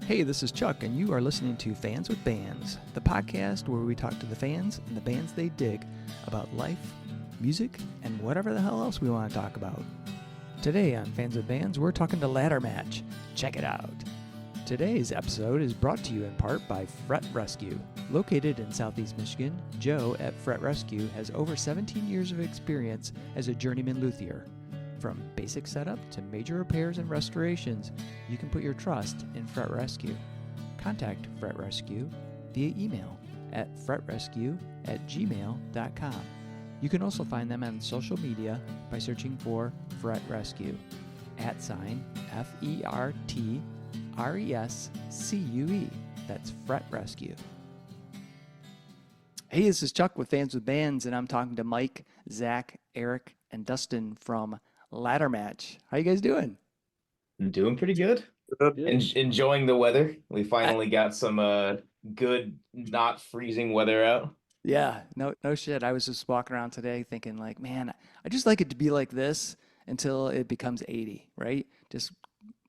Hey, this is Chuck, and you are listening to Fans with Bands, the podcast where we talk to the fans and the bands they dig about life, music, and whatever the hell else we want to talk about. Today on Fans with Bands, we're talking to Laddermatch. Check it out. Today's episode is brought to you in part by Fret Rescue. Located in Southeast Michigan, Joe at Fret Rescue has over 17 years of experience as a journeyman luthier. From basic setup to major repairs and restorations, you can put your trust in Fret Rescue. Contact Fret Rescue via email at fretrescue@gmail.com. You can also find them on social media by searching for Fret Rescue, @FERTRESCUE. That's Fret Rescue. Hey, this is Chuck with Fans with Bands, and I'm talking to Myke, Zack, Erik, and Dustin from Laddermatch. How you guys doing? I'm doing pretty good. Enjoying the weather. We finally got some good, not freezing weather out. Yeah, no shit. I was just walking around today thinking like, man, I just like it to be like this until it becomes 80, right? Just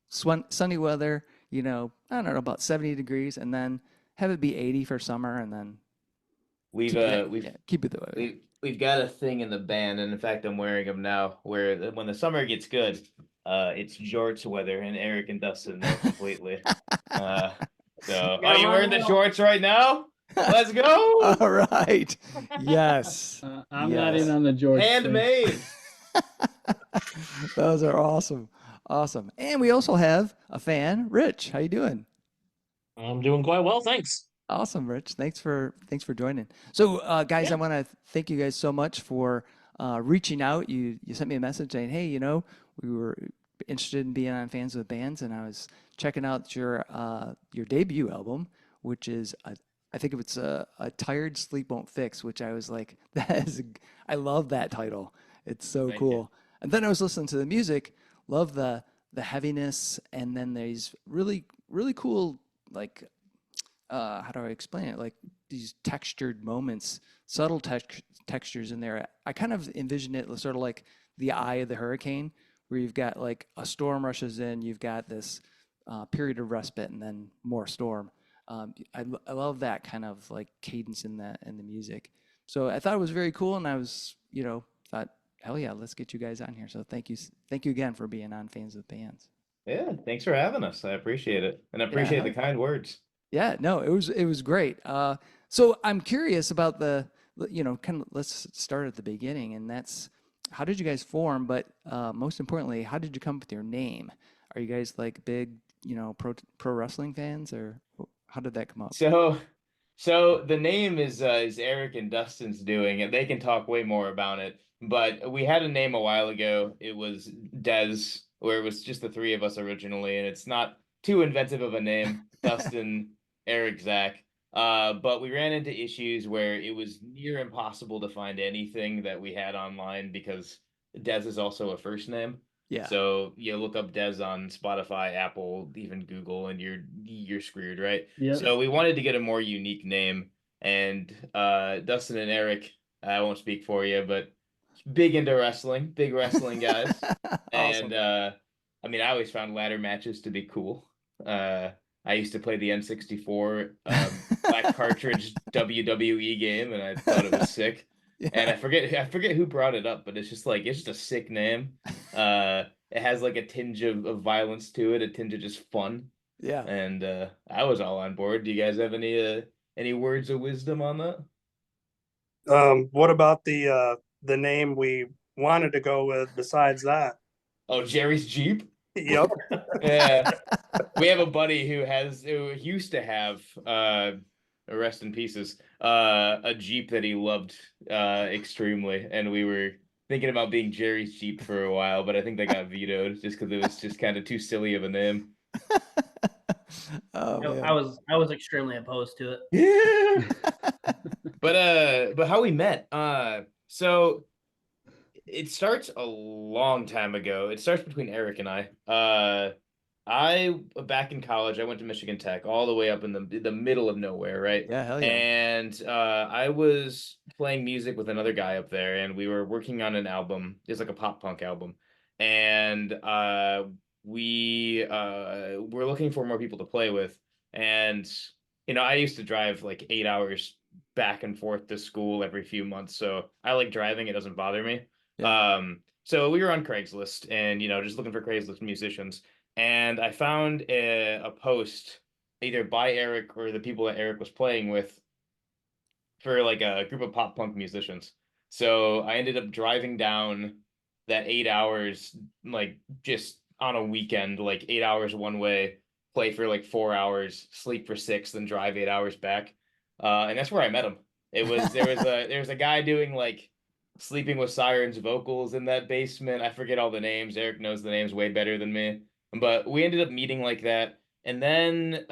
sunny weather, I don't know, about 70 degrees, and then have it be 80 for summer, and then We've keep it the way. We've got a thing in the band, and in fact, I'm wearing them now. Where when the summer gets good, it's jorts weather, and Erik and Dustin know completely. Are you wearing the shorts right now? Let's go! All right. Yes. I'm not in on the George handmade. Those are awesome. Awesome. And we also have a fan, Rich. How you doing? I'm doing quite well, thanks. Awesome, Rich. Thanks for joining. So, guys, I want to thank you guys so much for reaching out. You sent me a message saying, "Hey, we were interested in being on Fans with Bands," and I was checking out your debut album, which is I think it's a Tired Sleep Won't Fix, which I was like, I love that title. It's so Thank cool. you. And then I was listening to the music, love the heaviness, and then there's really cool, like, how do I explain it? Like these textured moments, subtle textures in there. I kind of envision it sort of like the eye of the hurricane, where you've got like a storm rushes in, you've got this period of respite, and then more storm. I love that kind of like cadence in the music. So I thought it was very cool, and I was thought, hell yeah, let's get you guys on here. So thank you again for being on Fans with Bands. Yeah, thanks for having us. I appreciate it, and I appreciate the kind words. Yeah, no, it was great. So I'm curious about kind of let's start at the beginning, and that's how did you guys form? But most importantly, how did you come up with your name? Are you guys like big, pro wrestling fans, or how did that come up? So the name is Erik and Dustin's doing, and they can talk way more about it. But we had a name a while ago. It was Dez, where it was just the three of us originally, and it's not too inventive of a name. Dustin, Erik, Zack. But we ran into issues where it was near impossible to find anything that we had online because Dez is also a first name. Yeah. So you look up Dez on Spotify, Apple, even Google, and you're screwed, right? Yep. So we wanted to get a more unique name, and Dustin and Erik, I won't speak for you, but big into wrestling, big wrestling guys. Awesome. And I always found ladder matches to be cool. I used to play the N64 black cartridge WWE game, and I thought it was sick. Yeah. And I forget who brought it up, but it's just a sick name. It has like a tinge of violence to it, a tinge of just fun. Yeah. And I was all on board. Do you guys have any words of wisdom on that? What about the name we wanted to go with besides that? Oh, Jerry's Jeep? Yep. Yeah. We have a buddy who used to have rest in pieces, a Jeep that he loved extremely, and we were thinking about being Jerry's Jeep for a while, but I think they got vetoed just because it was just kind of too silly of a name. Oh, man. I was extremely opposed to it. Yeah. But how we met? So it starts a long time ago. It starts between Erik and I. Back in college, I went to Michigan Tech, all the way up in the middle of nowhere, right? Yeah, hell yeah. And I was playing music with another guy up there, and we were working on an album. It's like a pop punk album, and we were looking for more people to play with. And I used to drive like 8 hours back and forth to school every few months, so I like driving. It doesn't bother me. Yeah. So we were on Craigslist and just looking for Craigslist musicians, and I found a post either by Erik or the people that Erik was playing with for like a group of pop punk musicians. So I ended up driving down that 8 hours, like just on a weekend, like 8 hours one way, play for like 4 hours, sleep for six, then drive 8 hours back. And that's where I met him. There was a guy doing like Sleeping with Sirens vocals in that basement. I forget all the names. Erik knows the names way better than me. But we ended up meeting like that. And then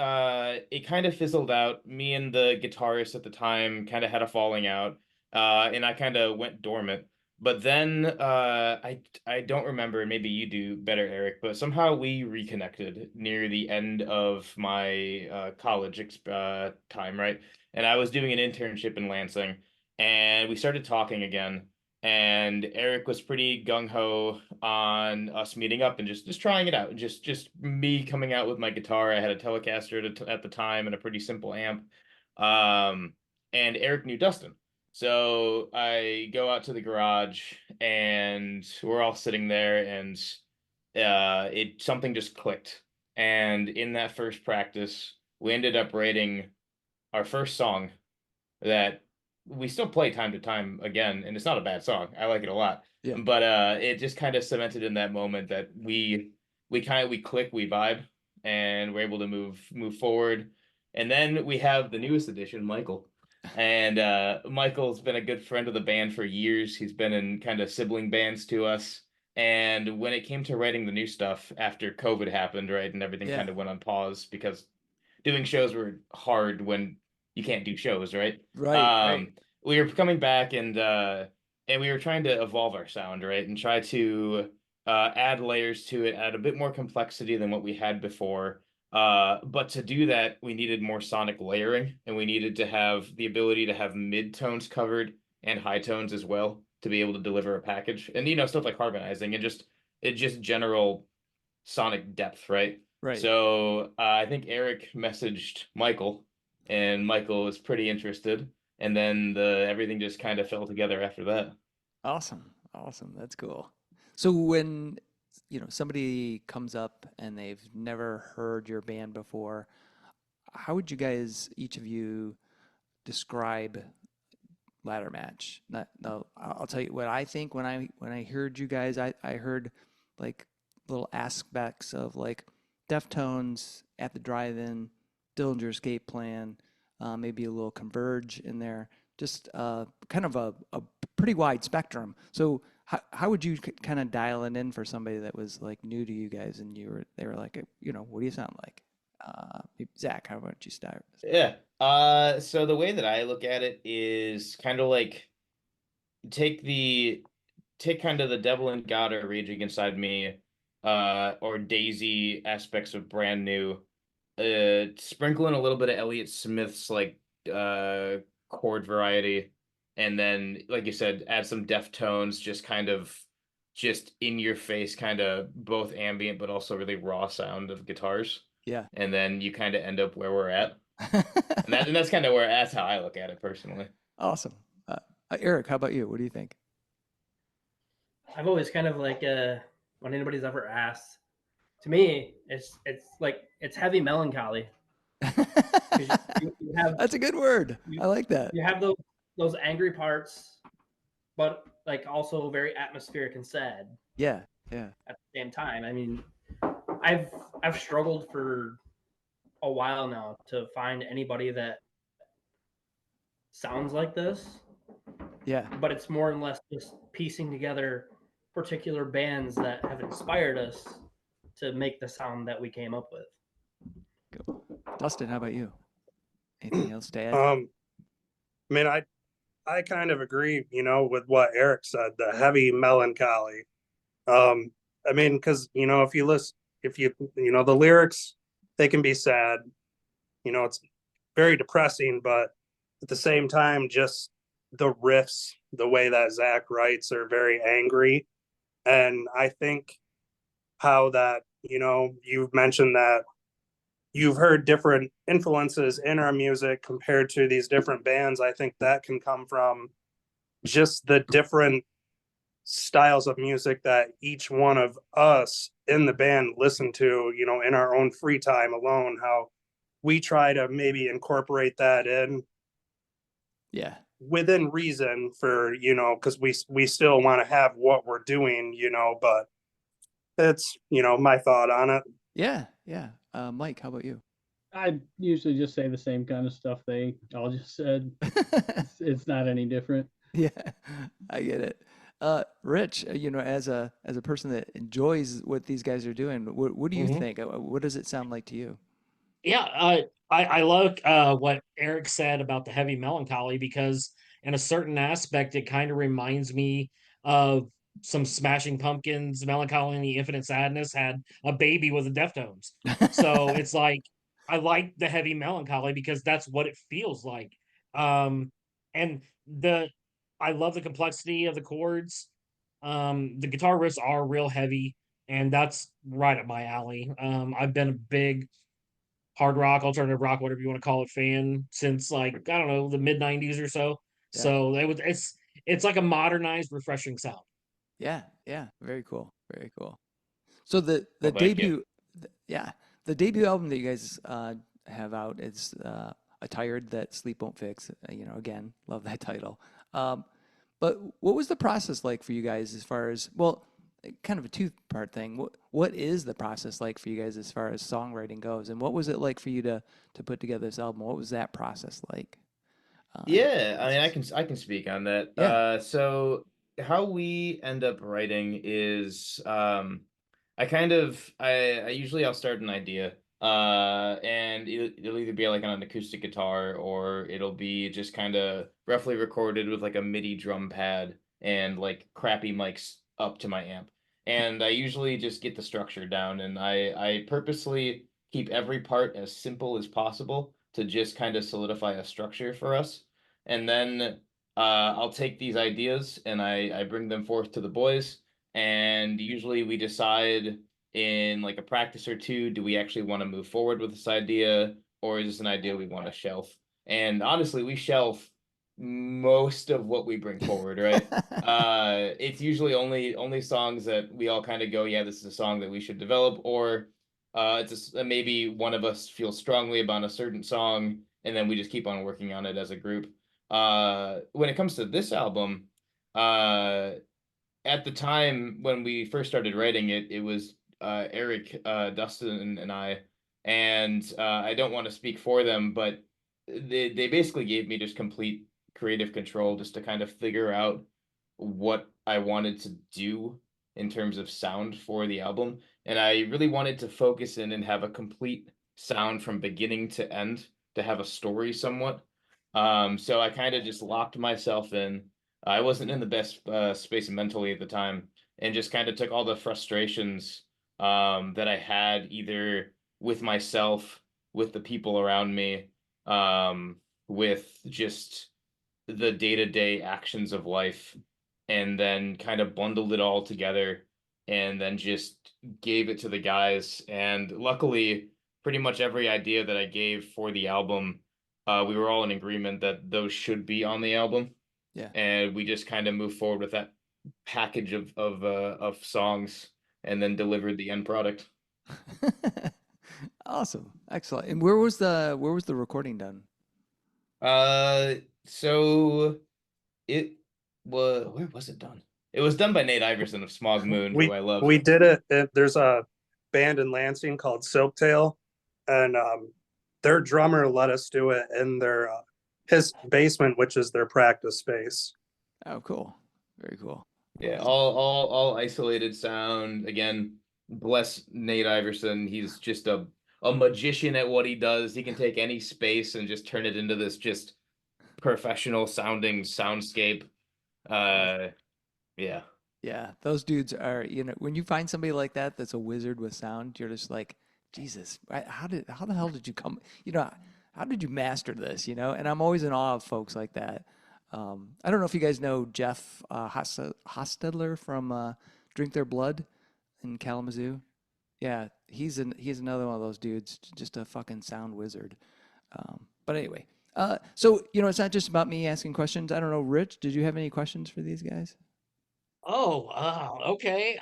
it kind of fizzled out. Me and the guitarist at the time kind of had a falling out, and I kind of went dormant. But then I don't remember. Maybe you do better, Erik. But somehow we reconnected near the end of my college time, right? And I was doing an internship in Lansing, and we started talking again. And Erik was pretty gung ho on us meeting up and just trying it out. Just me coming out with my guitar. I had a Telecaster at the time and a pretty simple amp. Um, and Erik knew Dustin. So I go out to the garage and we're all sitting there, and it something just clicked. And in that first practice, we ended up writing our first song that we still play time to time again, and it's not a bad song. I like it a lot. Yeah. But it just kind of cemented in that moment that we click, we vibe, and we're able to move forward. And then we have the newest addition, Michael. And Michael's been a good friend of the band for years. He's been in kind of sibling bands to us. And when it came to writing the new stuff after COVID happened, right, and everything Yeah. kind of went on pause because doing shows were hard when you can't do shows, right? Right. Right. We were coming back, and we were trying to evolve our sound, right? And try to add layers to it, add a bit more complexity than what we had before. But to do that, we needed more sonic layering, and we needed to have the ability to have mid tones covered and high tones as well to be able to deliver a package. And stuff like harmonizing and just general sonic depth, right? Right. So I think Erik messaged Michael, and Michael was pretty interested, and then the everything just kind of fell together after that. Awesome. Awesome. That's cool. So when somebody comes up and they've never heard your band before, how would you guys, each of you, describe Ladder Match? No, I'll tell you what I think when I heard you guys. I heard like little aspects of like Deftones at the drive-in, Dillinger Escape Plan, maybe a little Converge in there. Just kind of a pretty wide spectrum. So how would you kind of dial it in for somebody that was like new to you guys and they were like, what do you sound like? Zach, how about you start? Yeah. So the way that I look at it is kind of like take the take kind of the Devil and God are raging inside me, or Daisy aspects of Brand New, sprinkle in a little bit of Elliott Smith's like uh chord variety, and then like you said, add some Deftones, just in your face, kind of both ambient but also really raw sound of guitars, Yeah. and then you kind of end up where we're at, and that's kind of where that's how I look at it personally. Awesome. Erik, how about you? What do you think? I've always kind of like when anybody's ever asked, to me, it's like it's heavy melancholy. 'Cause you have That's a good word. you, I like that. you have those angry parts, but like also very atmospheric and sad Yeah. Yeah. at the same time. I mean, I've I've struggled for a while now to find anybody that sounds like this, Yeah. but it's more and less just piecing together particular bands that have inspired us to make the sound that we came up with. Cool. Dustin, how about you? Anything else to add? I mean, I kind of agree, with what Erik said, the heavy melancholy. I mean, because if you listen, the lyrics, they can be sad. It's very depressing, but at the same time, just the riffs, the way that Zack writes, are very angry. And I think how that, you've mentioned that, you've heard different influences in our music compared to these different bands. I think that can come from just the different styles of music that each one of us in the band listen to, you know, in our own free time alone, how we try to maybe incorporate that in Yeah. within reason for, you know, because we still want to have what we're doing, you know, but it's, you know, my thought on it. Yeah. Yeah. Myke, how about you? I usually just say the same kind of stuff they all just said. It's not any different. Yeah, I get it. Rich, you know, as a person that enjoys what these guys are doing, what do you Mhm. think? What does it sound like to you? Yeah, I like what Erik said about the heavy melancholy because, in a certain aspect, it kind of reminds me of some Smashing Pumpkins. Melancholy and the Infinite Sadness had a baby with the Deftones, so it's like I like the heavy melancholy because that's what it feels like. And the I love the complexity of the chords. The guitar riffs are real heavy, and that's right up my alley. I've been a big hard rock, alternative rock, whatever you want to call it, fan since like I don't know the mid '90s or so. Yeah. So it's like a modernized, refreshing sound. Yeah, yeah, very cool, very cool. So the Well, thank you. debut, yeah, the debut album that you guys have out is "A Tired That Sleep Won't Fix." You know, again, love that title. Um, but what was the process like for you guys as far as well, kind of a two-part thing. What is the process like for you guys as far as songwriting goes, and what was it like for you to put together this album? What was that process like? Yeah, I mean, I can speak on that. Yeah. So how we end up writing is I usually I'll start an idea. And it'll either be like on an acoustic guitar or it'll be just kind of roughly recorded with like a MIDI drum pad and like crappy mics up to my amp. And I usually just get the structure down and I purposely keep every part as simple as possible to just kind of solidify a structure for us. And then I'll take these ideas and I bring them forth to the boys. And usually we decide in like a practice or two, do we actually want to move forward with this idea, or is this an idea we want to shelf? And honestly, we shelf most of what we bring forward, right? It's usually only songs that we all kind of go, yeah, this is a song that we should develop, or maybe one of us feels strongly about a certain song, and then we just keep on working on it as a group. When it comes to this album, uh, at the time when we first started writing it, it was Erik, Dustin, and I. And I don't want to speak for them, but they basically gave me just complete creative control just to kind of figure out what I wanted to do in terms of sound for the album. And I really wanted to focus in and have a complete sound from beginning to end to have a story somewhat. So I kind of just locked myself in. I wasn't in the best space mentally at the time, and just kind of took all the frustrations that I had either with myself, with the people around me, with just the day-to-day actions of life, and then kind of bundled it all together, and then just gave it to the guys. And luckily, pretty much every idea that I gave for the album, we were all in agreement that those should be on the album, Yeah. and we just kind of moved forward with that package of songs and then delivered the end product. Awesome. Excellent. And where was the recording done? So it was where was it done? It was done by Nate Iverson of Smog Moon, who I love. We did it. There's a band in Lansing called Soaptail, and their drummer let us do it in their his basement, which is their practice space. Oh, cool. Very cool. Yeah, all isolated sound. Again, bless Nate Iverson. He's just a magician at what he does. He can take any space and just turn it into this just professional sounding soundscape. Uh yeah. Yeah, those dudes are, you know, when you find somebody like that that's a wizard with sound, you're just like, Jesus, how the hell did you come, you know, how did you master this, you know? And I'm always in awe of folks like that. I don't know if you guys know Jeff Hostetler from Drink Their Blood in Kalamazoo. Yeah, he's another one of those dudes, just a fucking sound wizard. But anyway, so it's not just about me asking questions. I don't know, Rich, did you have any questions for these guys? Okay.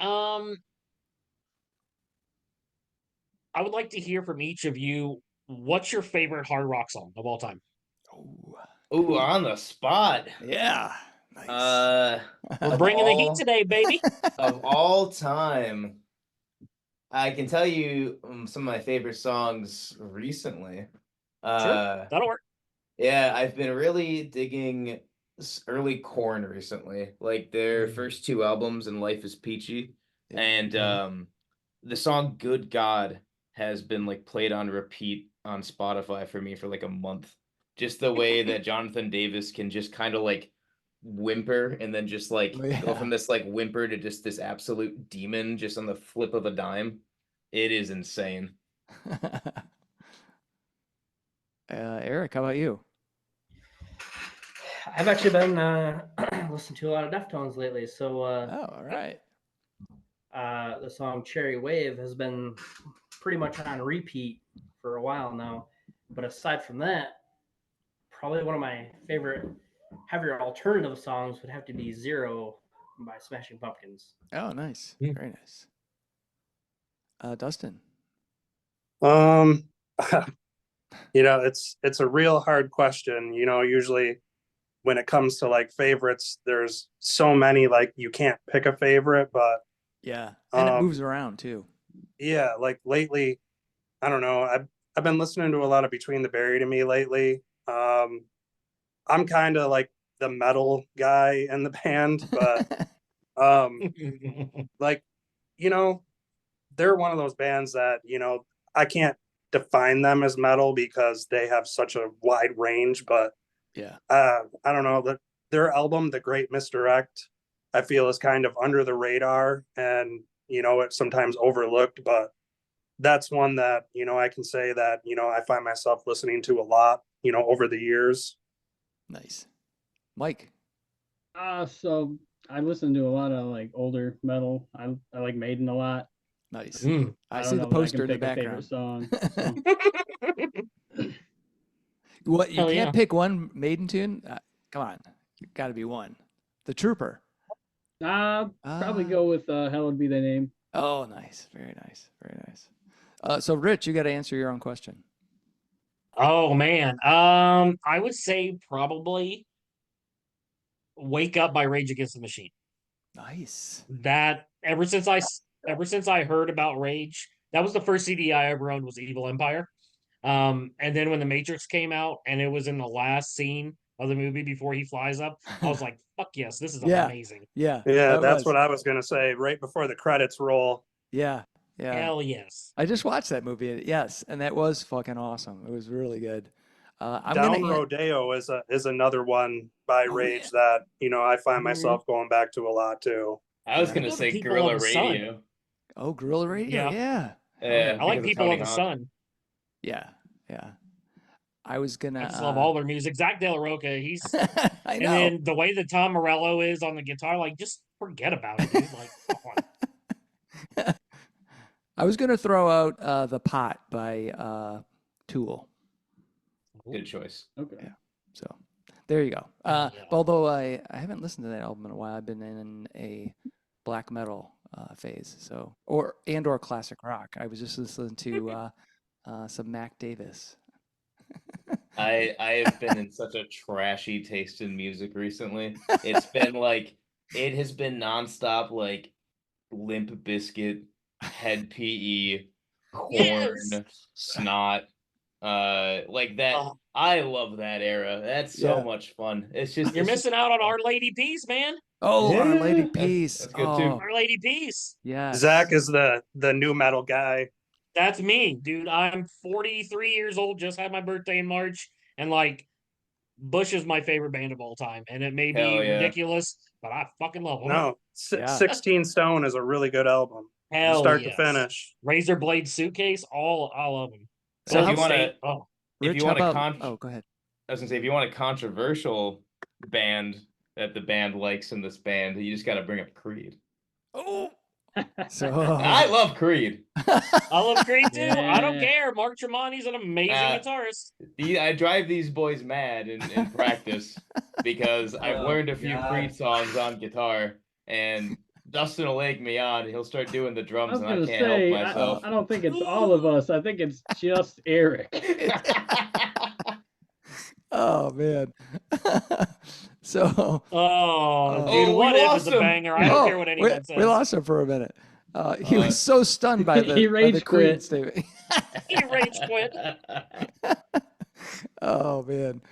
I would like to hear from each of you. What's your favorite hard rock song of all time? Oh, Ooh, on the spot. yeah, nice. We're Of bringing the heat all- today, baby. Of all time, I can tell you some of my favorite songs recently. Sure, that'll work. Yeah, I've been really digging early Korn recently, like their first two albums and Life is Peachy. Yeah. And the song Good God has been like played on repeat on Spotify for me for like a month. Just the way that Jonathan Davis can just kind of like whimper and then just like Oh, yeah. go from this like whimper to just this absolute demon just on the flip of a dime. It is insane. Erik, how about you? I've actually been listening to a lot of Deftones lately. So Oh, all right. the song Cherry Wave has been pretty much on repeat for a while now. But aside from that, probably one of my favorite heavier alternative songs would have to be Zero by Smashing Pumpkins. Oh, nice. Hmm. Very nice. Dustin. It's a real hard question. Usually when it comes to like favorites, there's so many, like you can't pick a favorite, but Yeah, and it moves around too. yeah, like lately, I don't know. I've been listening to a lot of Between the Buried and Me lately. I'm kind of like the metal guy in the band, but like, they're one of those bands that, I can't define them as metal because they have such a wide range, but Yeah. I don't know, their album, The Great Misdirect, I feel is kind of under the radar and, it's sometimes overlooked, but that's one that, I can say that, I find myself listening to a lot, over the years. Nice. Myke. So I listen to a lot of like older metal. I like Maiden a lot. Nice. I I don't see know the that I poster can in the pick a favorite background. song. So. What, you Hell can't yeah. pick one Maiden tune? Come on, got to be one. The Trooper. Probably go with Hallowed Be Thy Name. Oh, nice. Very nice. Very nice. So, Rich, you got to answer your own question. Oh man. I would say probably Wake Up by Rage Against the Machine. Nice. That ever since I heard about Rage, that was the first CD I ever owned was Evil Empire. And then when The Matrix came out and it was in the last scene of the movie before he flies up, I was like, fuck yes, this is Yeah. amazing. Yeah. Yeah, that's what I was going to say right before the credits roll. Yeah. Yeah. Hell yes. I just watched that movie. Yes, and that was fucking awesome. It was really good. Down Rodeo is another one by Rage that I find myself going back to a lot too. I was Yeah. gonna Go to say People Guerrilla of the Sun. Radio. Oh, Guerrilla Radio. Yeah. Yeah. Yeah, I like because of People Tony of the Hawk. Sun. Yeah. Yeah. I was gonna. I just love all their music. Zach De La Roca, he's I and know. then the way that Tom Morello is on the guitar, like just forget about it, dude. Like, come on. I was gonna throw out "The Pot" by Tool. Good choice. Okay. Yeah. So there you go. Yeah. Although I haven't listened to that album in a while. I've been in a black metal phase, so or classic rock. I was just listening to some Mac Davis. I have been in such a trashy taste in music recently. It's been like it has been nonstop like Limp Bizkit, Head PE, Corn, Yes! Snot, like that. Oh. I love that era. That's so Yeah. much fun. It's just You're it's just missing out on Our Lady Peace, man. Oh, Our Lady Yeah, Peace. that's good too. Our Lady Peace. Yes. Zach is the new metal guy. That's me, dude. I'm 43 years old, just had my birthday in March, and like Bush is my favorite band of all time. And it may be Hell yeah. ridiculous, but I fucking love them. No, Yeah. 16 Stone is a really good album. Hell Start yes. to finish. Razor Blade Suitcase, all of them. So if how you want to, Oh, if Rich, you how want about? to, Oh, go ahead. I was gonna say if you want a controversial band that the band likes in this band, you just got to bring up Creed. Oh, So I love Creed. I love Creed too. I don't Yeah. care. Mark Tremonti's an amazing guitarist. I drive these boys mad in practice because I've Oh, learned a few God. Creed songs on guitar, and Dustin will egg me on. He'll start doing the I drums, was and I gonna can't help say, myself. I don't think it's all of us. I think it's just Erik. Oh man. So Oh, Oh. dude, Oh, we what if lost it's a him. banger? I don't care what anyone we says. lost him for a minute. He Uh, was so stunned by He the rage Creed quit. statement. He rage quit. Oh man.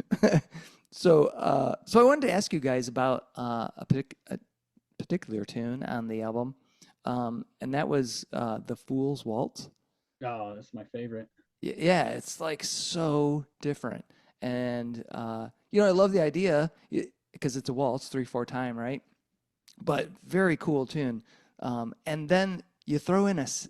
So I wanted to ask you guys about a particular tune on the album, and that was "The Fool's Waltz." Oh, that's my favorite. Yeah, it's like so different, and I love the idea because it's a waltz, 3/4 time, right? But very cool tune. And then you throw in that's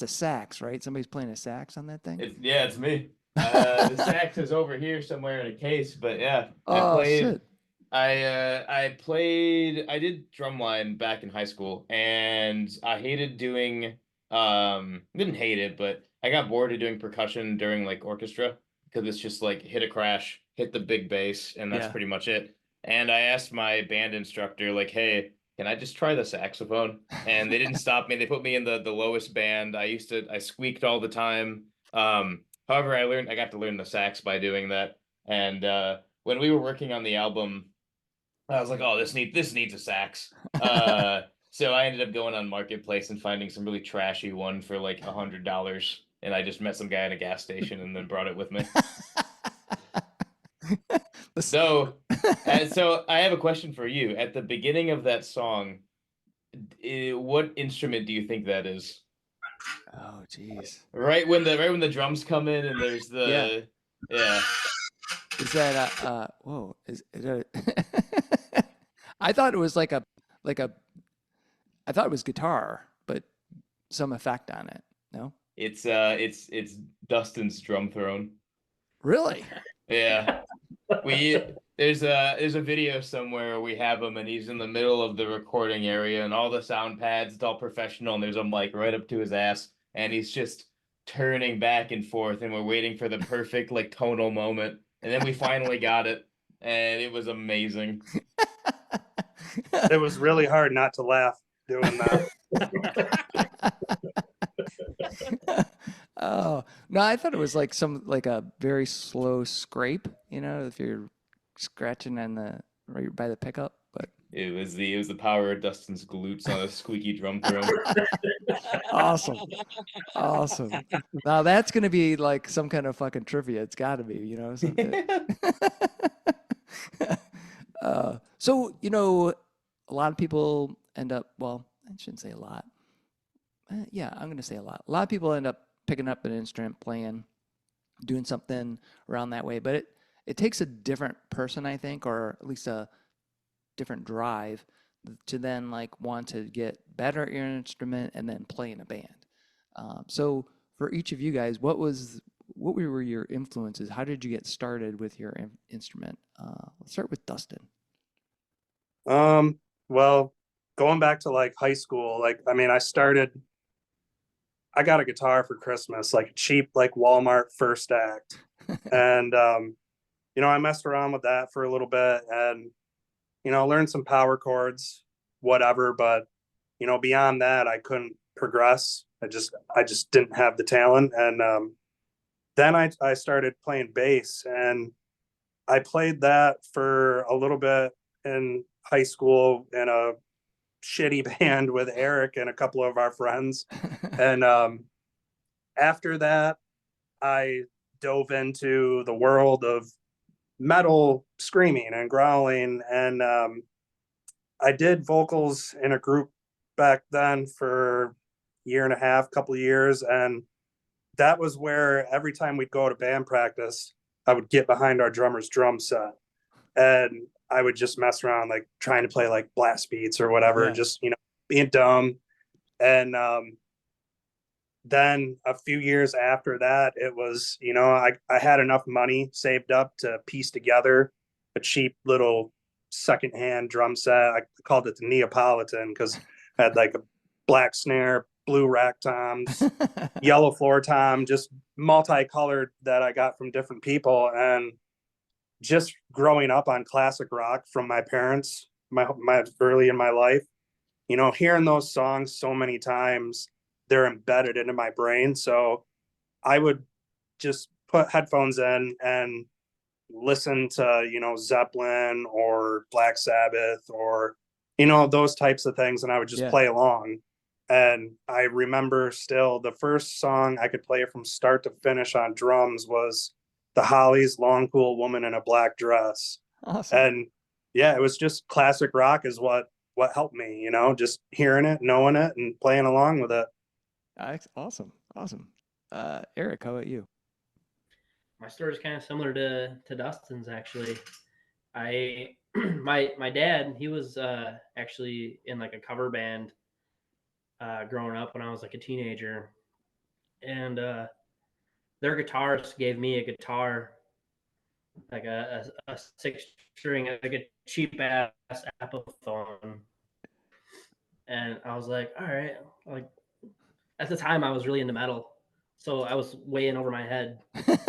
a sax, right? Somebody's playing a sax on that thing. It's me. The sax is over here somewhere in a case, but yeah, Oh shit! I did drumline back in high school, and I hated doing didn't hate it, but I got bored of doing percussion during like orchestra because it's just like hit a crash, hit the big bass, and that's Yeah. pretty much it. And I asked my band instructor, like, hey, can I just try the saxophone? And they didn't stop me. They put me in the lowest band. I squeaked all the time. However, I got to learn the sax by doing that. And when we were working on the album, I was like, oh, this needs a sax. So I ended up going on Marketplace and finding some really trashy one for like $100, and I just met some guy at a gas station and then brought it with me. So I have a question for you. At the beginning of that song, what instrument do you think that is? Oh jeez. Right when the drums come in and there's the yeah. Is that whoa, is it I thought it was like a I thought it was guitar, but some effect on it. No? It's Dustin's drum throne. Really? Yeah. We there's a video somewhere where we have him and he's in the middle of the recording area and all the sound pads, it's all professional, and there's a mic right up to his ass, and he's just turning back and forth, and we're waiting for the perfect like tonal moment, and then we finally got it, and it was amazing. It was really hard not to laugh doing that. Oh no, I thought it was like like a very slow scrape, if you're scratching on the right by the pickup, but It was the power of Dustin's glutes on a squeaky drum throne. awesome. Now that's gonna be like some kind of fucking trivia. It's gotta be, something. So, a lot of people end up, well, I shouldn't say a lot. Yeah, I'm going to say a lot. A lot of people end up picking up an instrument, playing, doing something around that way. But it takes a different person, I think, or at least a different drive to then like want to get better at your instrument and then play in a band. So for each of you guys, what were your influences? How did you get started with your instrument? Let's start with Dustin. Well, going back to like high school, I got a guitar for Christmas, like cheap, like Walmart first act. And, I messed around with that for a little bit and, learned some power chords, whatever. But, beyond that, I couldn't progress. I just didn't have the talent. And then I started playing bass, and I played that for a little bit in high school in a shitty band with Erik and a couple of our friends. And after that, I dove into the world of metal screaming and growling. And I did vocals in a group back then for a year and a half, couple of years. And that was where every time we'd go to band practice, I would get behind our drummer's drum set. And I would just mess around, like trying to play like blast beats or whatever, Yeah. just, being dumb. And then a few years after that, it was, I had enough money saved up to piece together a cheap little secondhand drum set. I called it the Neapolitan because I had like black snare, blue rack toms, yellow floor tom, just multicolored that I got from different people. And just growing up on classic rock from my parents, my early in my life, hearing those songs so many times, they're embedded into my brain. So I would just put headphones in and listen to, Zeppelin or Black Sabbath or, those types of things. And I would just play along. And I remember still the first song I could play from start to finish on drums was the Hollies' Long Cool Woman in a Black Dress. Awesome. And yeah, it was just classic rock is what helped me, just hearing it, knowing it, and playing along with it. Awesome. Erik, how about you? My story is kind of similar to Dustin's, actually. My dad, he was actually in like a cover band growing up when I was like a teenager, and their guitarist gave me a guitar, like a 6-string, like a cheap ass Epiphone, and I was like, all right, like at the time I was really into metal, so I was way in over my head,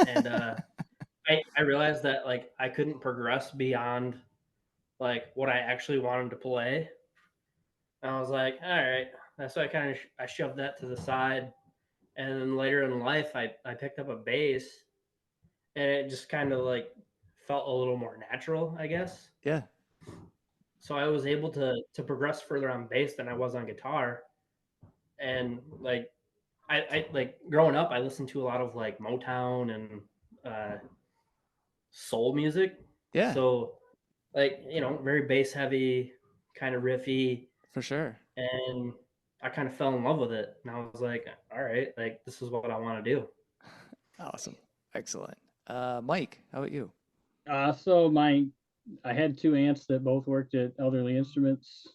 and I realized that like I couldn't progress beyond like what I actually wanted to play. And I was like, all right. So I shoved that to the side. And then later in life, I picked up a bass, and it just kind of like felt a little more natural, I guess. Yeah. So I was able to progress further on bass than I was on guitar. And like I like growing up, I listened to a lot of like Motown and soul music. Yeah. So like, very bass heavy, kind of riffy. For sure. And I kind of fell in love with it. And I was like, all right, like this is what I want to do. Awesome. Excellent. Myke, how about you? So I had two aunts that both worked at Elderly Instruments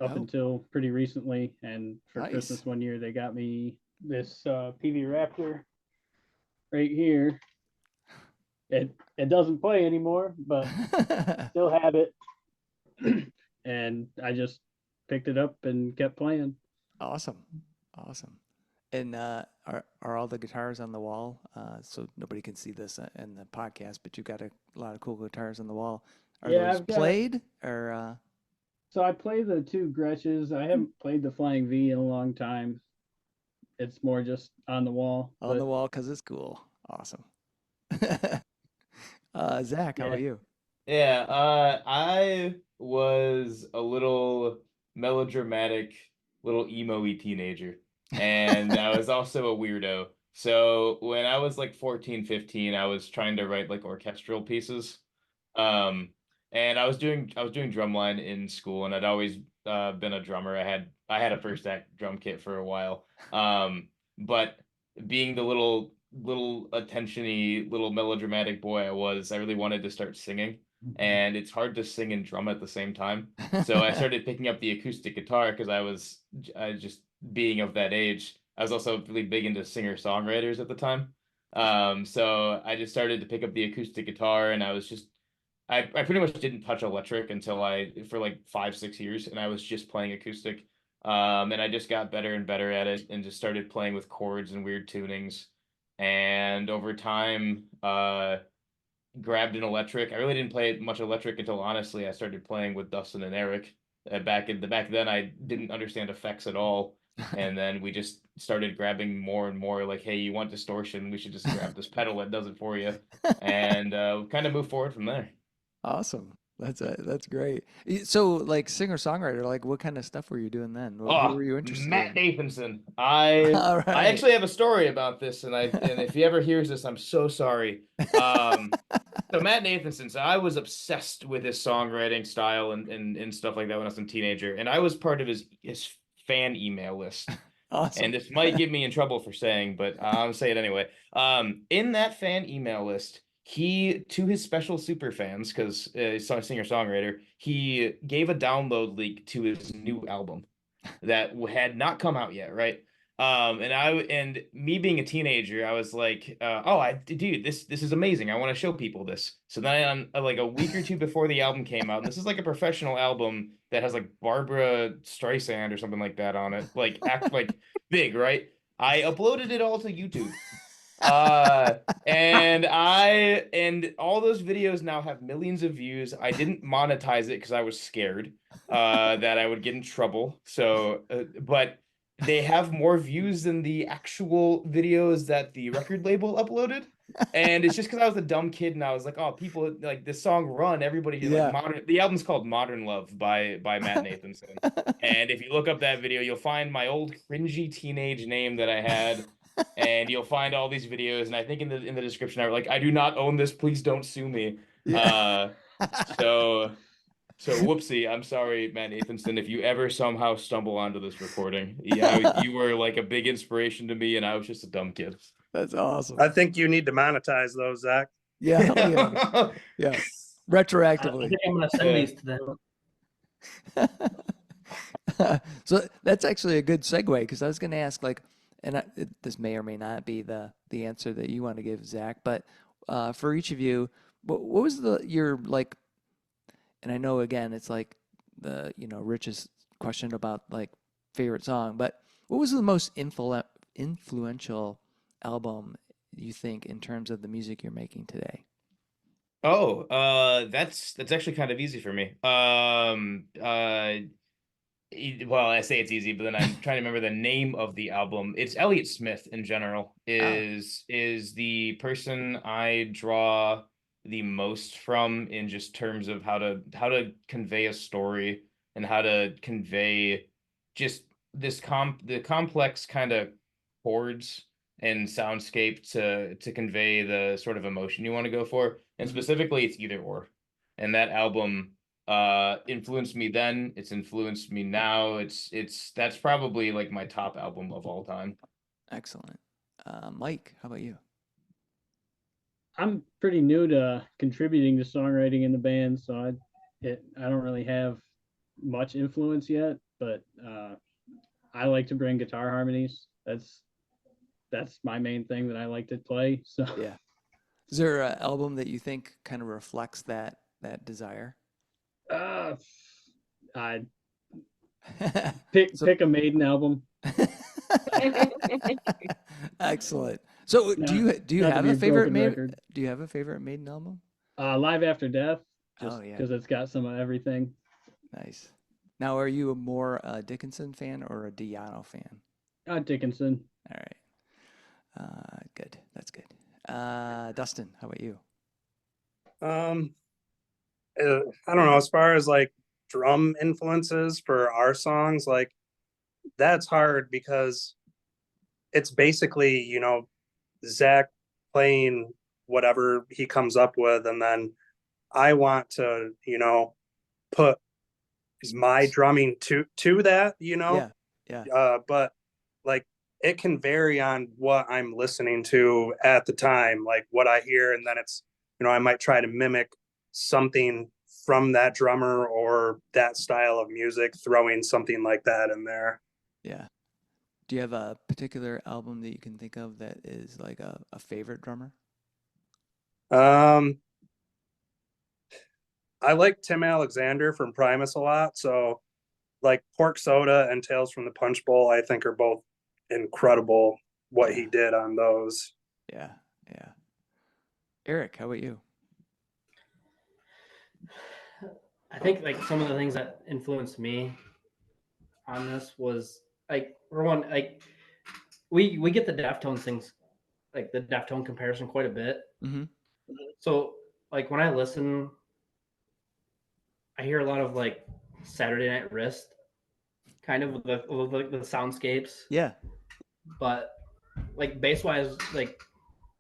up until pretty recently, and for Christmas one year they got me this PV Raptor right here. It doesn't play anymore, but still have it. And I just picked it up and kept playing. Awesome. And are all the guitars on the wall? So nobody can see this in the podcast, but you've got a lot of cool guitars on the wall. Are those played or? So I play the two Gretches. I haven't played the Flying V in a long time. It's more just on the wall. On the wall because it's cool. Awesome. Zach, how about you? Yeah, I was a little melodramatic, little emo-y teenager, and I was also a weirdo. So when I was like 14, 15, I was trying to write like orchestral pieces. And I was doing drumline in school, and I'd always been a drummer. I had a first act drum kit for a while. But being the little attention-y, little melodramatic boy I really wanted to start singing. And it's hard to sing and drum at the same time. So I started picking up the acoustic guitar because I was just being of that age. I was also really big into singer-songwriters at the time. So I just started to pick up the acoustic guitar, and I pretty much didn't touch electric until for like 5-6 years, and I was just playing acoustic. And I just got better and better at it, and just started playing with chords and weird tunings. And over time, grabbed an electric. I really didn't play much electric until honestly I started playing with Dustin and Erik. Back then, I didn't understand effects at all, and then we just started grabbing more and more. Like, hey, you want distortion? We should just grab this pedal that does it for you, and kind of move forward from there. Awesome. That's great. So, like singer-songwriter, like what kind of stuff were you doing then? Who were you interested Matt in? Nathanson. I actually have a story about this, and if he ever hears this, I'm so sorry. So Matt Nathanson, so I was obsessed with his songwriting style and stuff like that when I was a teenager, and I was part of his fan email list. Awesome. And this might get me in trouble for saying, but I'll say it anyway. In that fan email list, he, to his special super fans, because he's a singer-songwriter, he gave a download link to his new album that had not come out yet, right? And me being a teenager, I was like, dude, this is amazing. I want to show people this. So then like a week or two before the album came out, and this is like a professional album that has like Barbara Streisand or something like that on it, like act like big, right? I uploaded it all to YouTube. And all those videos now have millions of views. I didn't monetize it because I was scared that I would get in trouble. So, but they have more views than the actual videos that the record label uploaded. And it's just because I was a dumb kid and I was like, oh, people like this song Run, everybody like Yeah. modern. The album's called Modern Love by Matt Nathanson. And if you look up that video, you'll find my old cringy teenage name that I had, and you'll find all these videos. And I think in the description, I was like, I do not own this. Please don't sue me. Yeah. So whoopsie. I'm sorry, Matt Nathanson, if you ever somehow stumble onto this recording. Yeah, you were like a big inspiration to me, and I was just a dumb kid. That's awesome. I think you need to monetize those, Zach. Yeah, hell yeah. Yeah. I Retroactively. think I'm gonna send these to them. So that's actually a good segue because I was going to ask, like, and this may or may not be the answer that you want to give, Zach, but for each of you, what was your like? And I know again, it's like the Rich's question about like favorite song, but what was the most influential album you think in terms of the music you're making today? Oh, that's actually kind of easy for me. Well, I say it's easy, but then I'm trying to remember the name of the album. It's Elliott Smith in general is the person I draw the most from in just terms of how to convey a story and how to convey just the complex kind of chords and soundscape to convey the sort of emotion you want to go for. And specifically it's Either Or. And that album influenced me then, it's influenced me now. That's probably like my top album of all time. Excellent. Myke, how about you? I'm pretty new to contributing to songwriting in the band, so I don't really have much influence yet, but I like to bring guitar harmonies. That's my main thing that I like to play. So Yeah. Is there an album that you think kind of reflects that desire? I pick a Maiden album. Excellent. So do you have a favorite Maiden? Do you have a favorite Maiden album? Live After Death. Just oh yeah, because it's got some of everything. Nice. Now, are you a more Dickinson fan or a Diano fan? Dickinson. All right. Good. That's good. Dustin, how about you? I don't know, as far as like drum influences for our songs, like that's hard because it's basically, Zach playing whatever he comes up with, and then I want to, put my drumming to that, Yeah. But like it can vary on what I'm listening to at the time, like what I hear, and then it's, I might try to mimic something from that drummer or that style of music, throwing something like that in there. Yeah. Do you have a particular album that you can think of that is like a favorite drummer? I like Tim Alexander from Primus a lot, so like Pork Soda and Tales from the Punch Bowl, I think are both incredible what he did on those. Yeah. Erik, how about you? I think like some of the things that influenced me on this was like, for one, like we get the Deftones things, like the Deftone comparison quite a bit. Mm-hmm. So like when I listen, I hear a lot of like Saturday Night Wrist, kind of with the soundscapes. Yeah. But like bass wise, like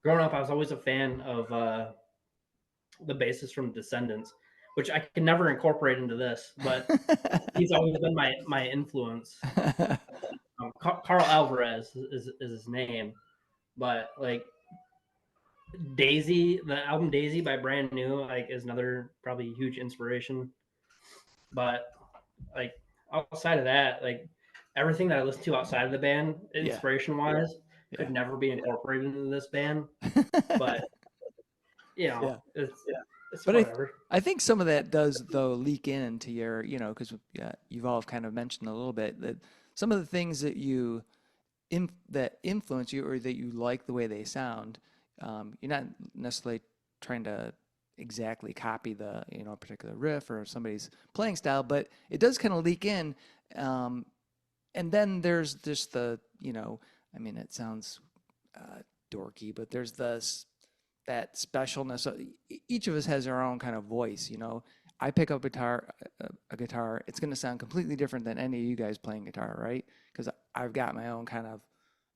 growing up, I was always a fan of the bassist from Descendants, which I can never incorporate into this, but he's always been my influence. Carl Alvarez is his name, but like Daisy, the album Daisy by Brand New, like is another probably huge inspiration. But like outside of that, like everything that I listen to outside of the band, inspiration wise, could Yeah. never be incorporated into this band. But you know, Yeah. it's But whatever. I think some of that does though leak into your, you know, because you've all kind of mentioned a little bit that some of the things that you that influence you or that you like the way they sound, you're not necessarily trying to exactly copy the, you know, particular riff or somebody's playing style, but it does kind of leak in. And then there's just the, you know, I mean, it sounds dorky, but there's that specialness. Each of us has our own kind of voice, you know. I pick up a guitar, it's going to sound completely different than any of you guys playing guitar, right? Because I've got my own kind of,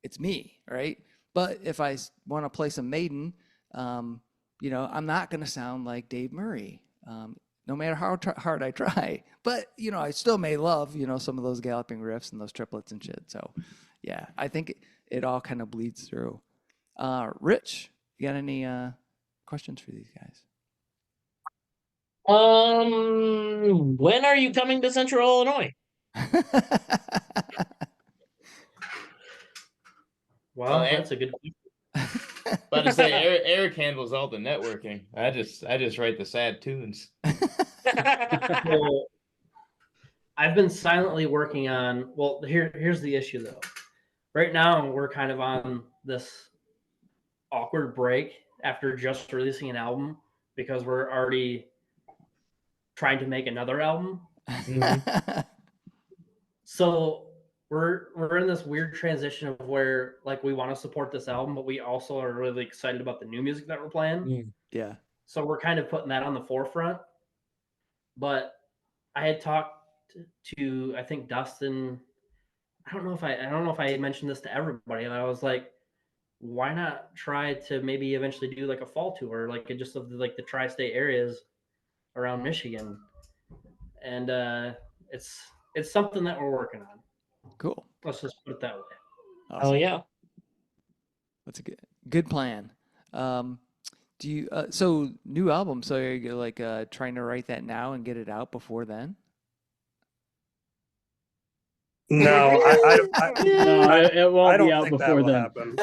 it's me, right? But if I want to play some Maiden, you know, I'm not going to sound like Dave Murray, no matter how hard I try. But, you know, I still may love, you know, some of those galloping riffs and those triplets and shit. So, yeah, I think it all kind of bleeds through. Rich, you got any questions for these guys? When are you coming to Central Illinois? Well, that's a good question. About to say, Erik handles all the networking. I just write the sad tunes. Well, I've been silently working on. Well, here's the issue though. Right now, we're kind of on this awkward break after just releasing an album because we're already trying to make another album. So we're in this weird transition of where like we want to support this album, but we also are really excited about the new music that we're playing. Yeah. So we're kind of putting that on the forefront. But I had talked to I think Dustin. I don't know if I mentioned this to everybody. And I was like, why not try to maybe eventually do like a fall tour, like just of like the tri-state areas around Michigan, and it's something that we're working on. Cool. Let's just put it that way. Awesome. Oh yeah, that's a good plan. Do you so new album? So you're like trying to write that now and get it out before then? No, No, it won't I be don't out think that before will then. happen.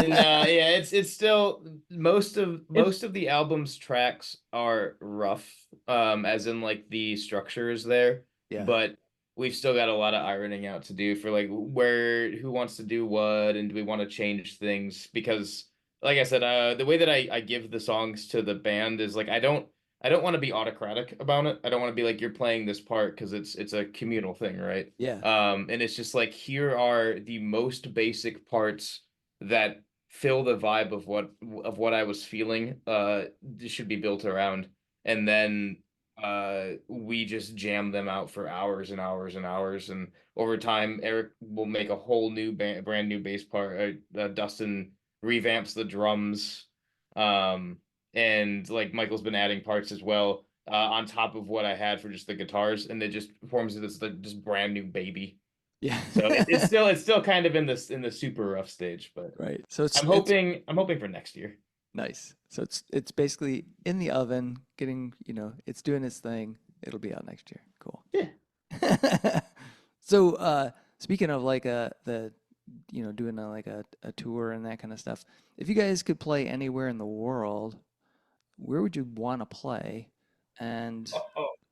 Yeah, it's still most of the album's tracks are rough, as in like the structure is there, Yeah. but we've still got a lot of ironing out to do for like who wants to do what, and do we want to change things? Because like I said, the way that I give the songs to the band is like I don't want to be autocratic about it. I don't want to be like you're playing this part because it's a communal thing, right? Yeah. And it's just like here are the most basic parts that fill the vibe of what I was feeling. This should be built around, and then we just jam them out for hours and hours and hours, and over time, Erik will make a whole new brand new bass part. Dustin revamps the drums, and like Michael's been adding parts as well. On top of what I had for just the guitars, and it just forms this like just brand new baby. Yeah. So it's still kind of in the super rough stage, but right. So I'm hoping for next year. Nice. So it's basically in the oven, getting, you know, it's doing its thing. It'll be out next year. Cool. Yeah. So speaking of like the you know, doing like a tour and that kind of stuff, if you guys could play anywhere in the world, where would you want to play, and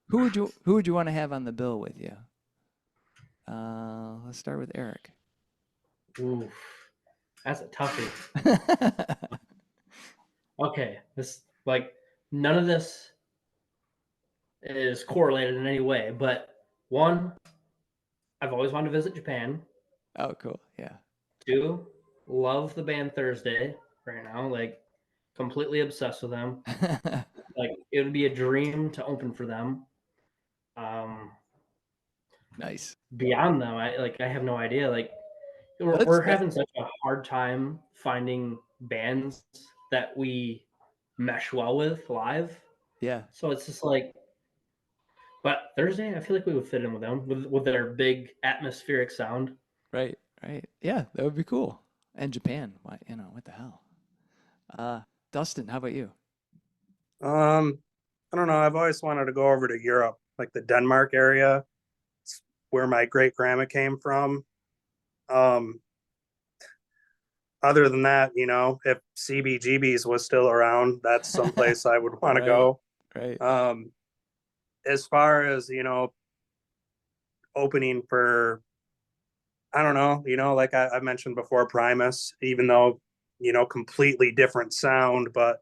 who would you want to have on the bill with you? Let's start with Erik. Oof, that's a toughie. Okay, this like none of this is correlated in any way, but one, I've always wanted to visit Japan. Oh, cool. Yeah. Two, love the band Thursday right now, like completely obsessed with them. Like it would be a dream to open for them. Nice. Beyond them, I have no idea. Like we're having such a hard time finding bands that we mesh well with live. Yeah. So it's just like, but Thursday, I feel like we would fit in with them with their big atmospheric sound. Right. Right. Yeah, that would be cool. And Japan, why, you know, what the hell? Dustin, how about you? I don't know. I've always wanted to go over to Europe, like the Denmark area. It's where my great grandma came from. Um, other than that, you know, if CBGB's was still around, that's someplace I would want to go. Right. As far as, you know, opening for, I don't know, you know, like I mentioned before, Primus, even though, you know, completely different sound, but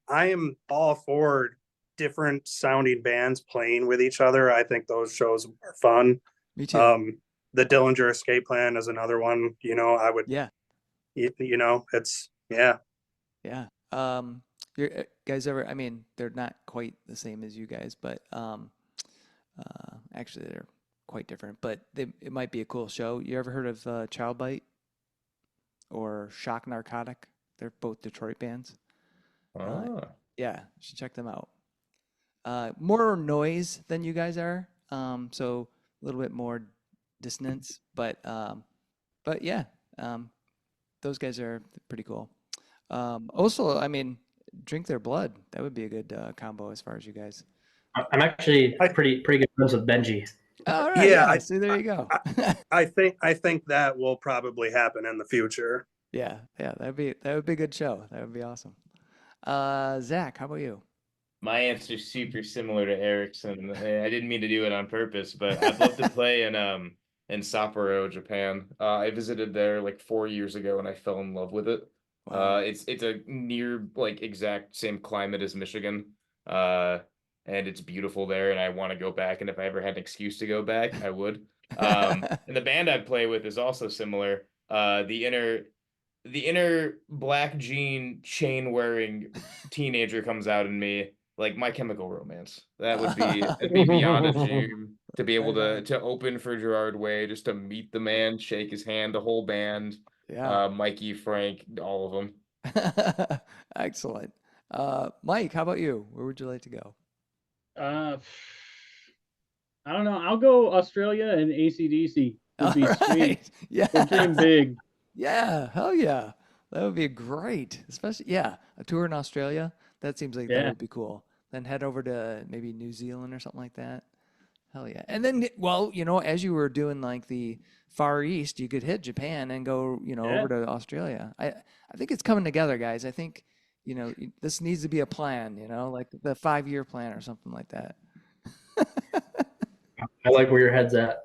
I am all for different sounding bands playing with each other. I think those shows are fun. Me too. The Dillinger Escape Plan is another one, you know, I would, Yeah. you know, it's, yeah. Yeah. You guys ever, I mean, they're not quite the same as you guys, but actually they're quite different, but it might be a cool show. You ever heard of Child Bite or Shock Narcotic? They're both Detroit bands. Ah. Yeah, you should check them out. More noise than you guys are, so a little bit more dissonance, but yeah, um, those guys are pretty cool. Also, I mean, Drink Their Blood. That would be a good combo as far as you guys. I'm actually I, pretty good friends with Benji. All right, yeah, yeah. See, there you go. I think that will probably happen in the future. Yeah, yeah. That would be a good show. That would be awesome. Zach, how about you? My answer's super similar to Eric's, and I didn't mean to do it on purpose, but I'd love to play in Sapporo, Japan. I visited there like 4 years ago, and I fell in love with it. Wow. It's a near like exact same climate as Michigan, uh, and it's beautiful there, and I want to go back. And if I ever had an excuse to go back, I would. And the band I play with is also similar. The inner black jean chain wearing teenager comes out in me, like My Chemical Romance. That'd be beyond a dream to be able Right to on. to open for Gerard Way, just to meet the man, shake his hand, the whole band, Yeah. Mikey, Frank, all of them. Excellent. Mike, how about you? Where would you like to go? Uh, I don't know. I'll go Australia and ACDC would All be right. sweet. Yeah. We'll dream big. Yeah. Hell yeah. That would be great. Especially, yeah, a tour in Australia. That seems like that Yeah. would be cool. Then head over to maybe New Zealand or something like that. Hell yeah. And then, well, as you were doing like the Far East, you could hit Japan and go, over Yeah. to Australia. I think it's coming together, guys. I think, this needs to be a plan, like the 5-year plan or something like that. I like where your head's at.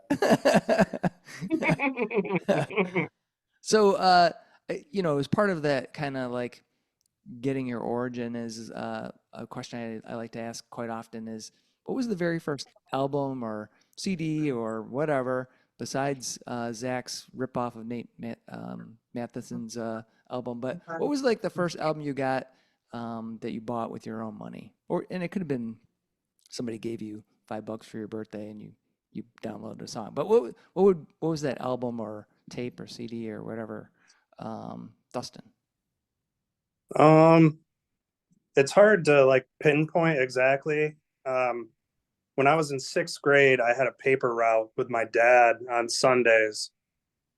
So, as part of that kind of like getting your origin is a question I like to ask quite often is, what was the very first album or CD or whatever besides Zach's ripoff of Matheson's album? But what was like the first album you got that you bought with your own money? And it could have been somebody gave you $5 for your birthday and you downloaded a song. But what was that album or tape or CD or whatever, Dustin? Um, it's hard to like pinpoint exactly. Um, when I was in 6th grade, I had a paper route with my dad on Sundays,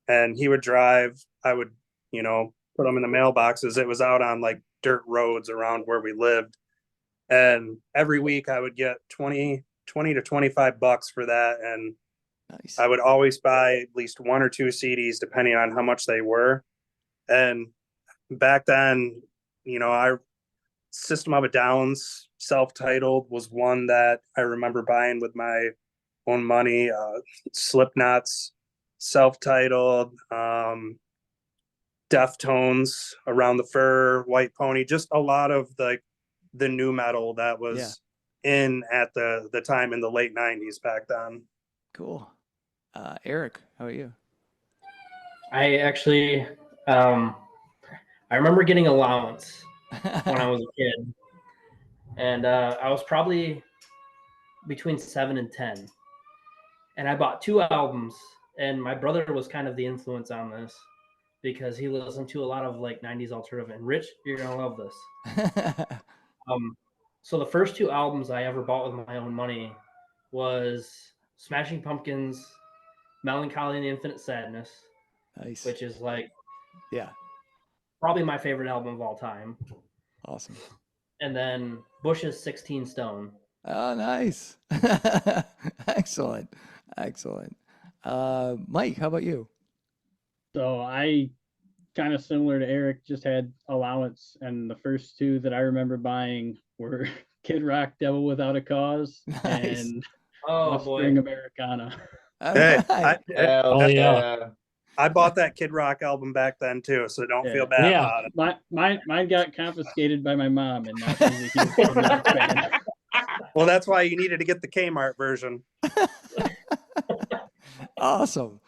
and he would drive. I would, you know, put them in the mailboxes. It was out on like dirt roads around where we lived. And every week I would get 20 to $25 for that. And Nice. I would always buy at least 1 or 2 CDs, depending on how much they were. And back then, you know, System of a Down's self-titled was one that I remember buying with my own money. Slipknot's self-titled, Deftones, Around the Fur, White Pony, just a lot of the new metal that Yeah. was in at the time in the late 90s back then. Cool. Erik, how about you? I actually, I remember getting allowance when I was a kid, and I was probably between 7 and 10, and I bought 2 albums. And my brother was kind of the influence on this because he listened to a lot of like 90s alternative. And Rich, you're gonna love this. So the first 2 albums I ever bought with my own money was Smashing Pumpkins, Melancholy and the Infinite Sadness, Nice. which is like Yeah. probably my favorite album of all time. Awesome. And then Bush's 16 Stone. Oh, nice. Excellent. Excellent. Mike, how about you? So I kind of similar to Erik, just had allowance, and the first two that I remember buying were Kid Rock, Devil Without a Cause, Nice. and Oh String boy. Americana. All Hey, right. Oh yeah. I bought that Kid Rock album back then too, so don't Yeah. feel bad Yeah. about it. Mine got confiscated by my mom, and now she's a huge Kid Rock fan. Well, that's why you needed to get the Kmart version. Awesome.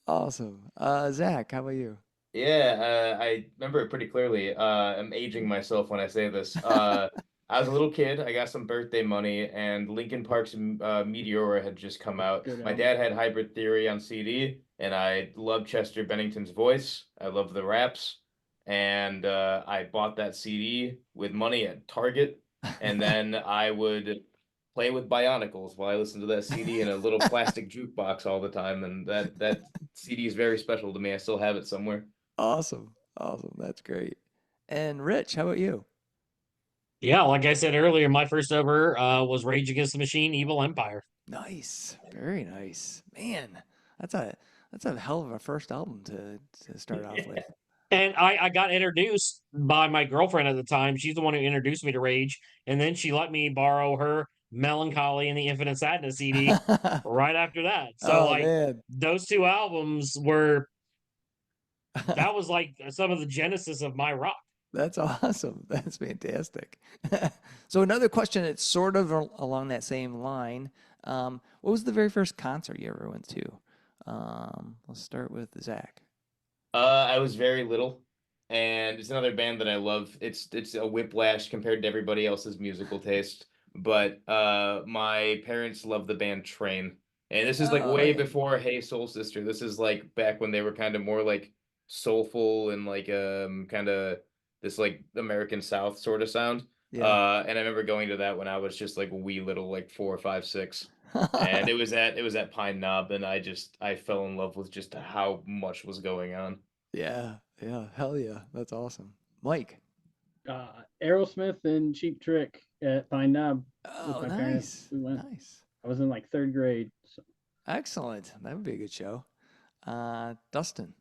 Awesome. Zach, how about you? Yeah, I remember it pretty clearly. I'm aging myself when I say this. I was a little kid. I got some birthday money, and Linkin Park's Meteora had just come out. Good My album. dad had Hybrid Theory on CD, and I loved Chester Bennington's voice. I loved the raps, and I bought that CD with money at Target, and then I would play with Bionicles while I listened to that CD in a little plastic jukebox all the time, and that CD is very special to me. I still have it somewhere. Awesome. Awesome. That's great. And Rich, how about you? Yeah, like I said earlier, my first ever was Rage Against the Machine, Evil Empire. Nice. Very nice. Man, that's a hell of a first album to start off with. And I got introduced by my girlfriend at the time. She's the one who introduced me to Rage, and then she let me borrow her Melancholy and the Infinite Sadness CD right after that. So Oh like man. those two albums were that was like some of the genesis of my rock. That's awesome. That's fantastic. So another question that's sort of along that same line. What was the very first concert you ever went to? Let's start with Zach. I was very little, and it's another band that I love. It's a whiplash compared to everybody else's musical taste. But my parents love the band Train, and this is like Oh way yeah. before Hey Soul Sister. This is like back when they were kind of more like soulful and like kind of this like American South sort of sound. Yeah. And I remember going to that when I was just like wee little, like 4, 5, 6. And it was at Pine Knob, and I fell in love with just how much was going on. Yeah. Yeah. Hell yeah. That's awesome. Myke. Aerosmith and Cheap Trick at Pine Knob with Oh, my parents. nice. We went. Nice. I was in like third grade. So. Excellent. That would be a good show. Dustin.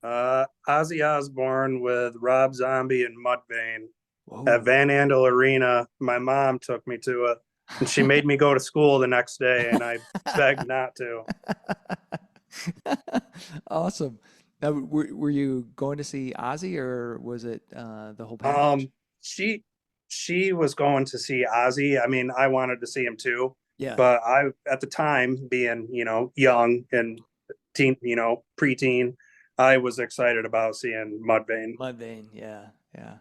Ozzy Osbourne with Rob Zombie and Mudvayne at Whoa. Van Andel Arena. My mom took me to it, and she made me go to school the next day, and I begged not to. Awesome. Now, were you going to see Ozzy, or was it the whole package? She was going to see Ozzy. I mean, I wanted to see him too, Yeah. but I at the time being young and preteen, I was excited about seeing Mudvayne. Mudvayne. Yeah. Yeah.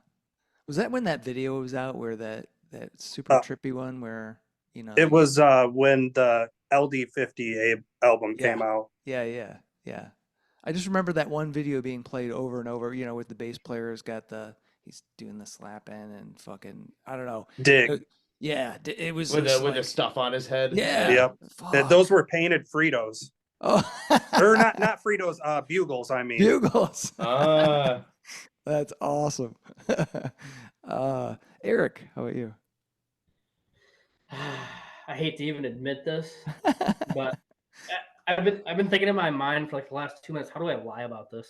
Was that when that video was out where that super trippy one where It was when the LD50 album yeah. came out. Yeah, yeah, yeah. I just remember that one video being played over and over, with the bass player's got he's doing the slap in and fucking, I don't know. Dig. Yeah, it was With just the like, stuff on his head. yeah, Yep. fuck. Those were painted Fritos. Oh, Or not Fritos, Bugles, I mean. Bugles. Ah. That's awesome. Erik, how about you? I hate to even admit this, but I've been thinking in my mind for like the last 2 minutes. How do I lie about this?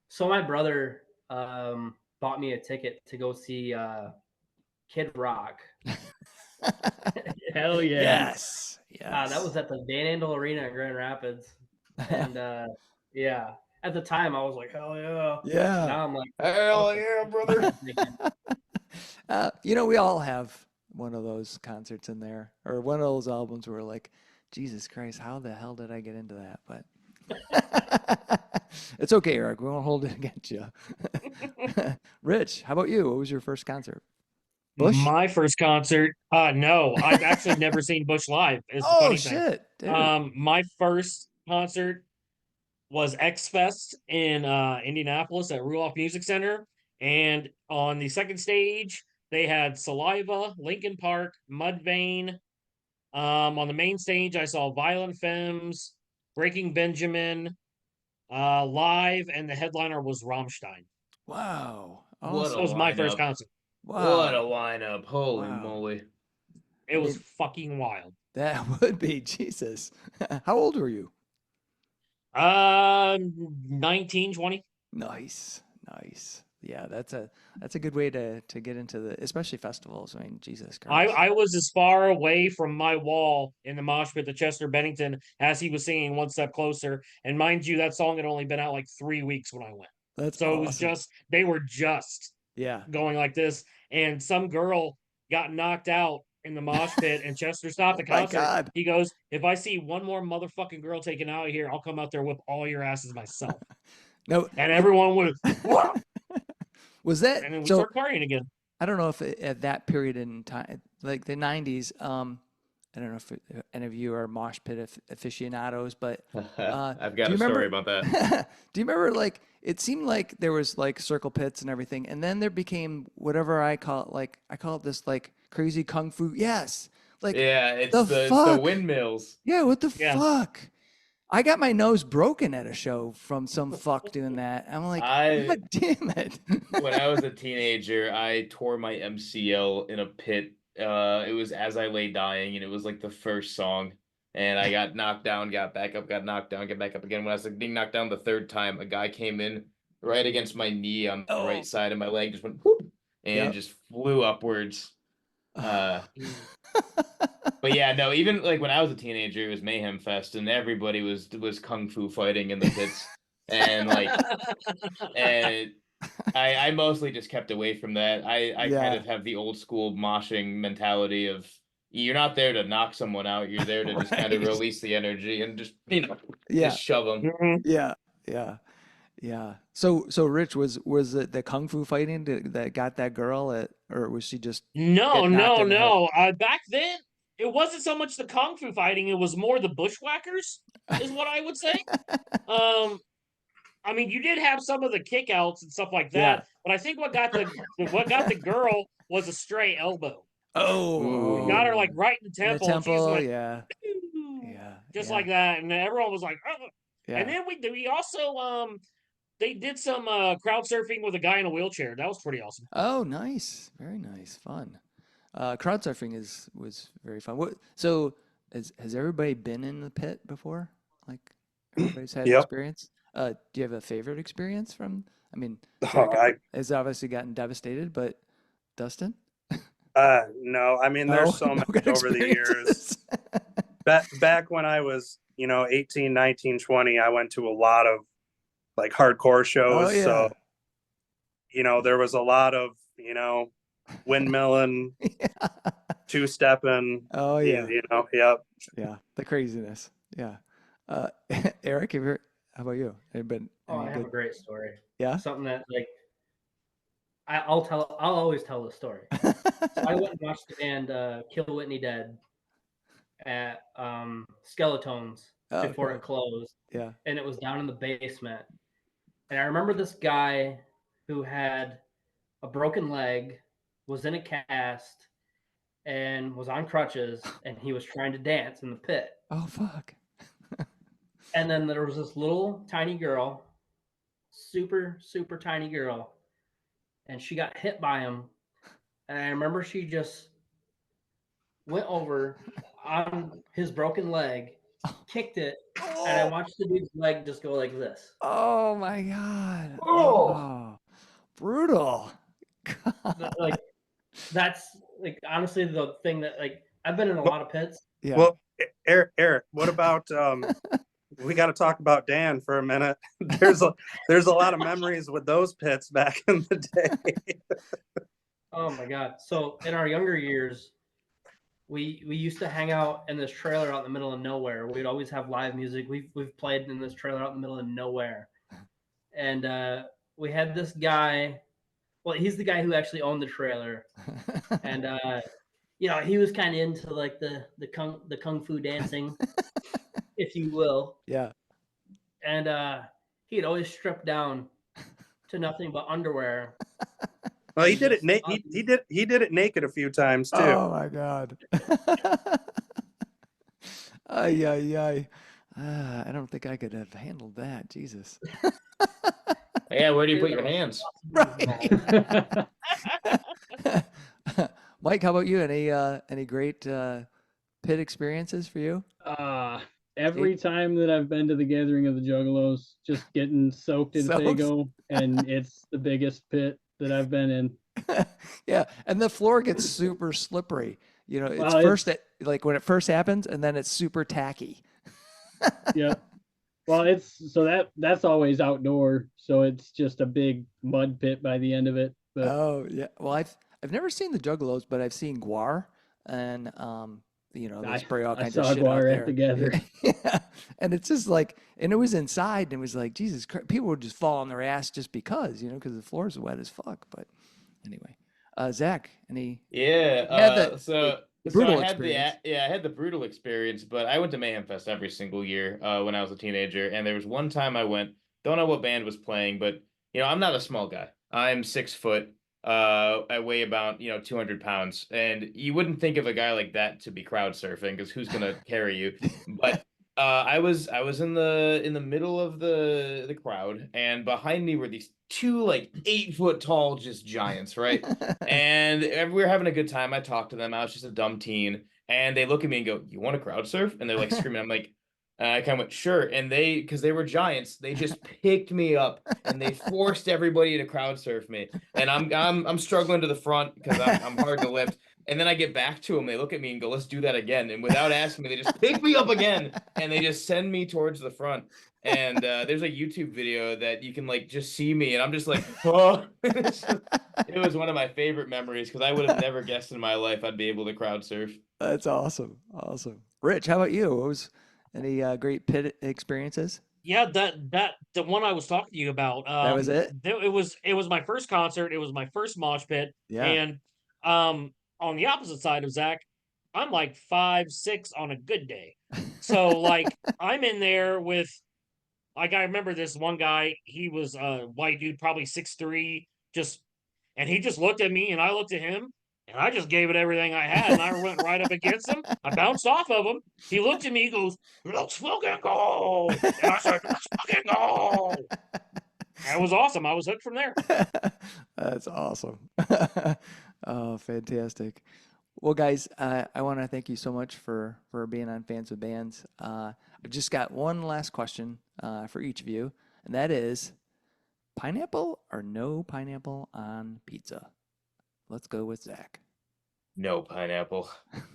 So my brother bought me a ticket to go see Kid Rock. Hell yeah. Yes. Yes. That was at the Van Andel Arena in Grand Rapids, and yeah, at the time I was like, hell yeah. Yeah. Now I'm like, Hell yeah, brother. We all have one of those concerts in there, or one of those albums where we're like, Jesus Christ, how the hell did I get into that? But it's okay, Erik. We won't hold it against you. Rich, how about you? What was your first concert? Bush? My first concert, no, I've actually never seen Bush live. Is the Oh funny shit, thing. dude. My first concert was X Fest in Indianapolis at Ruoff Music Center, and on the second stage they had Saliva, Linkin Park, Mudvayne. On the main stage, I saw Violent Femmes, Breaking Benjamin, live, and the headliner was Rammstein. Wow. What Awesome. That was my first lineup. concert. Wow. What a lineup. Holy Wow. moly. It was fucking wild. That would be Jesus. How old were you? 19, 20. Nice. Yeah, that's a good way to get into the, especially festivals. I mean, Jesus Christ. I was as far away from my wall in the mosh pit to Chester Bennington as he was singing One Step Closer. And mind you, that song had only been out like 3 weeks when I went. That's so awesome. It was just, they were just going like this. And some girl got knocked out in the mosh pit and Chester stopped the concert. My God. He goes, if I see one more motherfucking girl taken out of here, I'll come out there and whip all your asses myself. No. And everyone went, wow. Was that, and then we started partying again. I don't know if at that period in time, like the 90s, I don't know if any of you are mosh pit aficionados, but I've got a story about that. Do you remember, like, it seemed like there was like circle pits and everything, and then there became whatever I call it, like I call it this like crazy kung fu. Yes, like it's the windmills. Yeah, what the fuck? I got my nose broken at a show from some fuck doing that. I'm like, God damn it. When I was a teenager, I tore my MCL in a pit. It was As I Lay Dying, and it was like the first song. And I got knocked down, got back up, got knocked down, got back up again. When I was like being knocked down the third time, a guy came in right against my knee on the right side, and my leg just went whoop, and just flew upwards. But yeah, no, even like when I was a teenager, it was Mayhem Fest, and everybody was kung fu fighting in the pits, and like, and I mostly just kept away from that. I kind of have the old school moshing mentality of you're not there to knock someone out, you're there to just kind of release the energy and just just shove them. Yeah. So Rich, was it the kung fu fighting that got that girl or was she just No. Back then, it wasn't so much the kung fu fighting; it was more the bushwhackers, is what I would say. I mean, you did have some of the kickouts and stuff like that, but I think what got the girl was a stray elbow. Oh, it got her like right in the temple. In the temple, and just like that, and everyone was like, oh. And then we also they did some crowd surfing with a guy in a wheelchair. That was pretty awesome. Oh, nice, very nice, fun. Crowd surfing was very fun. So has everybody been in the pit before? Like everybody's had experience. Do you have a favorite experience from? I mean, has obviously gotten devastated, but Dustin? No. I mean, there's so many over the years. Back when I was, 18, 19, 20, I went to a lot of like hardcore shows. Oh, yeah. So, there was a lot of, windmilling, two-stepping. Oh yeah. Yep. Yeah, the craziness. Yeah. Erik, how about you? Have been? I have a great story. Yeah. Something that like I'll always tell the story. So I went and watched the band Kill Whitney Dead at Skeletones before it closed. Yeah. And it was down in the basement. And I remember this guy who had a broken leg, was in a cast, and was on crutches, and he was trying to dance in the pit. Oh, fuck. And then there was this little tiny girl, super, super tiny girl, and she got hit by him. And I remember she just went over on his broken leg, kicked it, and I watched the dude's leg just go like this. Oh, my God. Oh, brutal. God. Like, that's like honestly the thing that like I've been in a lot of pits. Yeah. Well, Erik, what about we got to talk about Dan for a minute. There's a lot of memories with those pits back in the day. Oh my God. So in our younger years, we used to hang out in this trailer out in the middle of nowhere. We'd always have live music. We've played in this trailer out in the middle of nowhere. And we had this guy. Well, he's the guy who actually owned the trailer. And he was kind of into like the kung fu dancing, if you will. Yeah. And he'd always strip down to nothing but underwear. Well, he did it. He did it naked a few times too. Oh my God. Ay. I don't think I could have handled that. Jesus. Yeah, where do you put your hands? Right. Myke, how about you? Any great pit experiences for you? Every time that I've been to the Gathering of the Juggalos, just getting soaked in Soaked? Fago, and it's the biggest pit that I've been in. Yeah, and the floor gets super slippery. You know, it's Well, first like when it first happens, and then it's super tacky. yeah. Well, that's always outdoor, so it's just a big mud pit by the end of it. But Oh yeah. Well, I've never seen the Juggalos, but I've seen Guar, and you know, they spray all I kinds of saw shit out Guar at the there. Gathering. Yeah, and it's just like, and it was inside, and it was like, Jesus Christ, people would just fall on their ass just because, you know, because the floor is wet as fuck. But anyway, Zach, any Yeah. you had the So I brutal had experience? I had the brutal experience, but I went to Mayhem Fest every single year when I was a teenager, and there was one time I went. Don't know what band was playing, but I'm not a small guy. I'm 6 foot. I weigh about 200 pounds, and you wouldn't think of a guy like that to be crowd surfing because who's gonna carry you? But I was in the middle of the crowd, and behind me were these two like 8 foot tall just giants, right? And we were having a good time. I talked to them. I was just a dumb teen. And they look at me and go, "You want to crowd surf?" And they're like screaming. I'm like, I kind of went, "Sure." And because they were giants, they just picked me up and they forced everybody to crowd surf me. And I'm struggling to the front because I'm hard to lift. And then I get back to them. They look at me and go, "Let's do that again." And without asking me, they just pick me up again and they just send me towards the front. And there's a YouTube video that you can like just see me, and I'm just like, oh. It was one of my favorite memories because I would have never guessed in my life I'd be able to crowd surf. That's awesome. Awesome. Rich, how about you? What was any great pit experiences? Yeah, that the one I was talking to you about. That was it? It was my first concert. It was my first mosh pit, Yeah. and on the opposite side of Zach, I'm like 5'6" on a good day. So like I'm in there with, like, I remember this one guy. He was a white dude, probably 6'3", and he just looked at me, and I looked at him, and I just gave it everything I had, and I went right up against him. I bounced off of him. He looked at me, he goes, "Let's fucking go!" And I said, "Let's fucking go!" That was awesome. I was hooked from there. That's awesome. Oh, fantastic. Well, guys, I want to thank you so much for being on Fans with Bands. I've just got one last question for each of you, and that is pineapple or no pineapple on pizza? Let's go with Zach. No pineapple.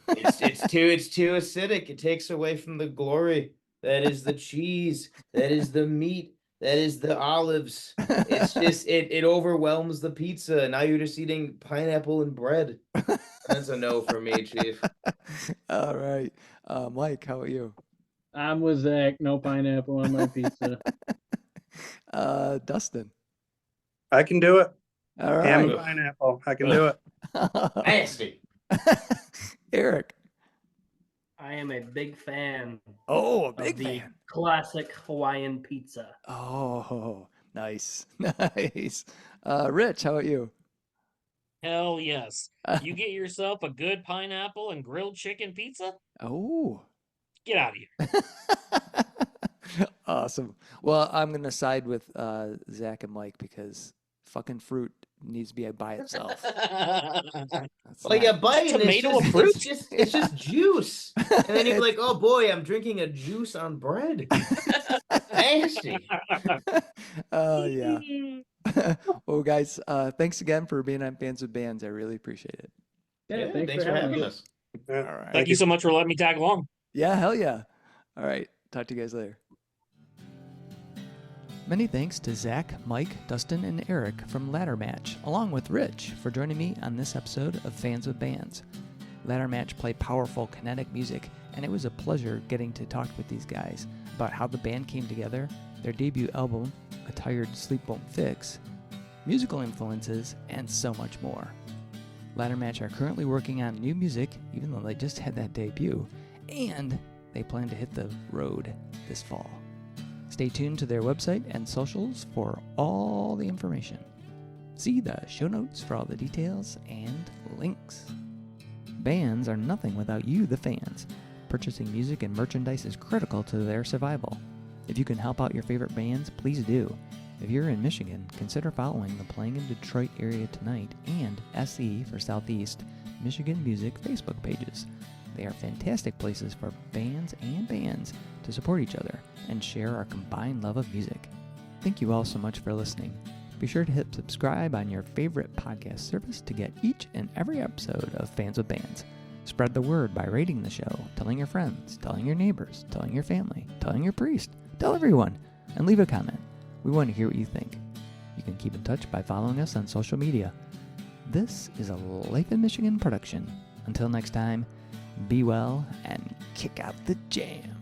It's too acidic. It takes away from the glory. That is the cheese. That is the meat. That is the olives. It's just it overwhelms the pizza. Now you're just eating pineapple and bread. That's a no for me, Chief. All right. Myke, how about you? I'm with Zach. No pineapple on my pizza. Dustin. I can do it. All Ham right. and pineapple. I can do it. Nasty. Eric. I am a big fan Oh, a of big the fan. classic Hawaiian pizza. Oh, nice. Nice. Rich, how about you? Hell yes. You get yourself a good pineapple and grilled chicken pizza? Oh. Get out of here. Awesome. Well, I'm going to side with Zach and Myke because fucking fruit needs to be by itself. That's Like a bite, and it's Tomato just, and fruit? it's just juice. And then you're like, oh boy, I'm drinking a juice on bread. Nasty. Oh, yeah. Well, guys, thanks again for being on Fans with Bands. I really appreciate it. Yeah, thanks for having us. Yeah. All right. Thank you so much for letting me tag along. Yeah, hell yeah. All right. Talk to you guys later. Many thanks to Zach, Myke, Dustin, and Erik from Laddermatch, along with Rich, for joining me on this episode of Fans with Bands. Laddermatch play powerful, kinetic music, and it was a pleasure getting to talk with these guys about how the band came together, their debut album, A Tired Sleep Won't Fix, musical influences, and so much more. Laddermatch are currently working on new music, even though they just had that debut, and they plan to hit the road this fall. Stay tuned to their website and socials for all the information. See the show notes for all the details and links. Bands are nothing without you, the fans. Purchasing music and merchandise is critical to their survival. If you can help out your favorite bands, please do. If you're in Michigan, consider following the Playing in Detroit area tonight and SE for Southeast Michigan Music Facebook pages. They are fantastic places for fans and bands to support each other and share our combined love of music. Thank you all so much for listening. Be sure to hit subscribe on your favorite podcast service to get each and every episode of Fans with Bands. Spread the word by rating the show, telling your friends, telling your neighbors, telling your family, telling your priest, tell everyone, and leave a comment. We want to hear what you think. You can keep in touch by following us on social media. This is a Life in Michigan production. Until next time, be well and kick out the jam.